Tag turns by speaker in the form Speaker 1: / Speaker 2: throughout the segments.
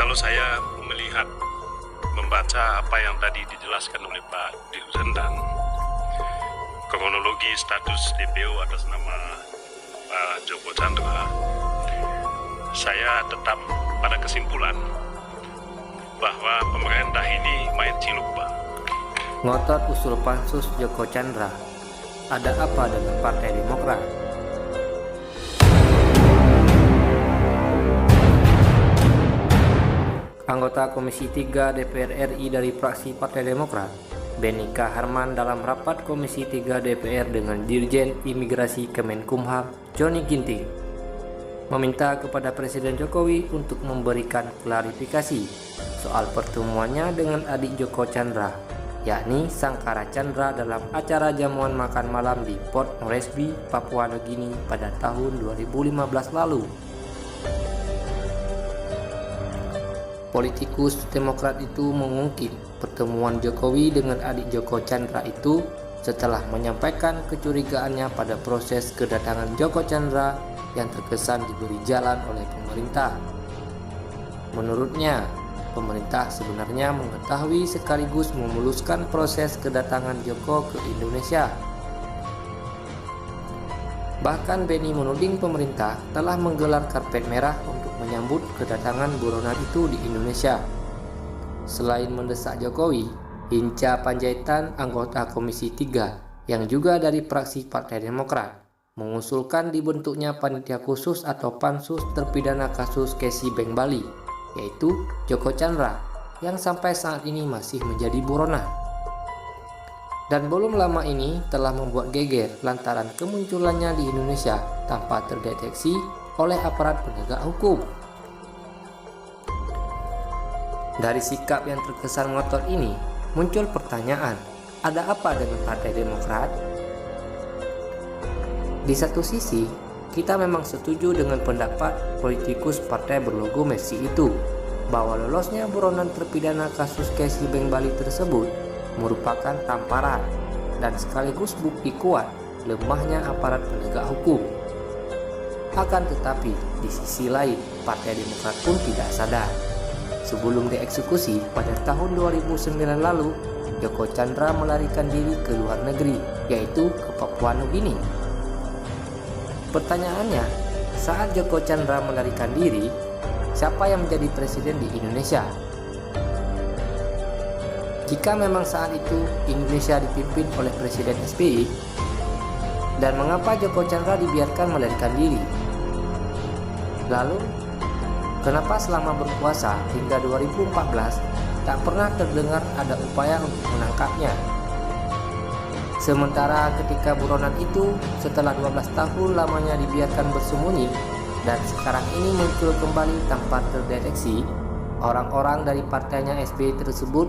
Speaker 1: Kalau saya melihat, membaca apa yang tadi dijelaskan oleh Pak Dirjen dan kronologi status DPO atas nama Pak Joko Chandra, saya tetap pada kesimpulan bahwa pemerintah ini main ciluk, Pak.
Speaker 2: Ngotot usul pansus Joko Chandra, ada apa dengan Partai Demokrat? Anggota Komisi 3 DPR RI dari fraksi Partai Demokrat, Benika Harman, dalam rapat Komisi 3 DPR dengan Dirjen Imigrasi Kemenkumham, Johnny Ginting, meminta kepada Presiden Jokowi untuk memberikan klarifikasi soal pertemuannya dengan adik Joko Chandra, yakni Sangkara Chandra, dalam acara jamuan makan malam di Port Moresby, Papua Nugini pada tahun 2015 lalu. Politikus Demokrat itu mengungkit pertemuan Jokowi dengan adik Joko Chandra itu setelah menyampaikan kecurigaannya pada proses kedatangan Joko Chandra yang terkesan diberi jalan oleh pemerintah. Menurutnya, pemerintah sebenarnya mengetahui sekaligus memuluskan proses kedatangan Joko ke Indonesia. Bahkan Beni menuding pemerintah telah menggelar karpet merah untuk menyambut kedatangan buronan itu di Indonesia. Selain mendesak Jokowi, Hinca Panjaitan, anggota Komisi 3 yang juga dari fraksi Partai Demokrat, mengusulkan dibentuknya panitia khusus atau pansus terpidana kasus Casey Bank Bali, yaitu Joko Chandra, yang sampai saat ini masih menjadi buronan. Dan belum lama ini telah membuat geger lantaran kemunculannya di Indonesia tanpa terdeteksi oleh aparat penegak hukum. Dari sikap yang terkesan ngotot ini, muncul pertanyaan, ada apa dengan Partai Demokrat? Di satu sisi, kita memang setuju dengan pendapat politikus partai berlogo Messi itu, bahwa lolosnya buronan terpidana kasus Casey Bank Bali tersebut merupakan tamparan dan sekaligus bukti kuat lemahnya aparat penegak hukum. Akan tetapi, di sisi lain, Partai Demokrat pun tidak sadar. Sebelum dieksekusi pada tahun 2009 lalu, Joko Chandra melarikan diri ke luar negeri, yaitu ke Papua Nugini. Pertanyaannya, saat Joko Chandra melarikan diri, siapa yang menjadi presiden di Indonesia? Jika memang saat itu Indonesia dipimpin oleh Presiden SBY, dan mengapa Joko Chandra dibiarkan melarikan diri? Lalu, kenapa selama berkuasa hingga 2014 tak pernah terdengar ada upaya untuk menangkapnya? Sementara ketika buronan itu setelah 12 tahun lamanya dibiarkan bersembunyi dan sekarang ini muncul kembali tanpa terdeteksi, orang-orang dari partainya SBY tersebut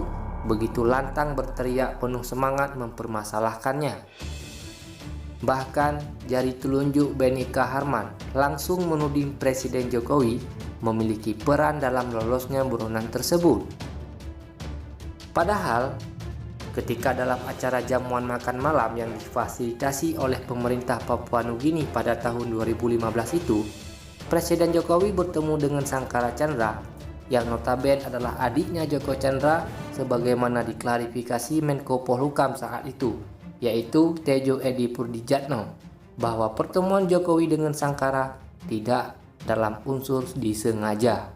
Speaker 2: begitu lantang berteriak penuh semangat mempermasalahkannya. Bahkan jari telunjuk Benika Harman langsung menuding Presiden Jokowi memiliki peran dalam lolosnya buronan tersebut. Padahal ketika dalam acara jamuan makan malam yang difasilitasi oleh pemerintah Papua Nugini pada tahun 2015 itu, Presiden Jokowi bertemu dengan Sangkara Chandra yang notabene adalah adiknya Joko Chandra, sebagaimana diklarifikasi Menko Polhukam saat itu, yaitu Tejo Edi Purdijatno, bahwa pertemuan Jokowi dengan Sangkara tidak dalam unsur disengaja.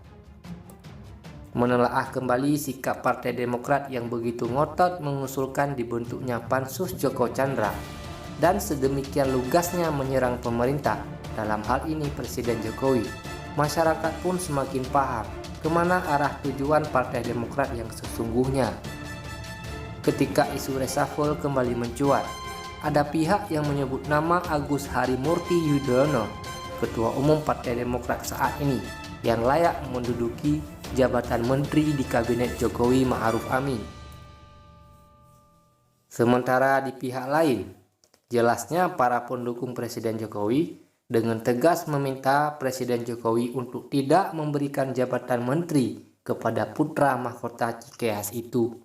Speaker 2: Menelaah kembali sikap Partai Demokrat yang begitu ngotot mengusulkan dibentuknya pansus Joko Chandra dan sedemikian lugasnya menyerang pemerintah, dalam hal ini Presiden Jokowi, masyarakat pun semakin paham kemana arah tujuan Partai Demokrat yang sesungguhnya. Ketika isu reshuffle kembali mencuat, ada pihak yang menyebut nama Agus Harimurti Yudhoyono, Ketua Umum Partai Demokrat saat ini, yang layak menduduki jabatan menteri di kabinet Jokowi Ma'ruf Amin. Sementara di pihak lain, jelasnya para pendukung Presiden Jokowi dengan tegas meminta Presiden Jokowi untuk tidak memberikan jabatan menteri kepada putra mahkota Cikeas itu.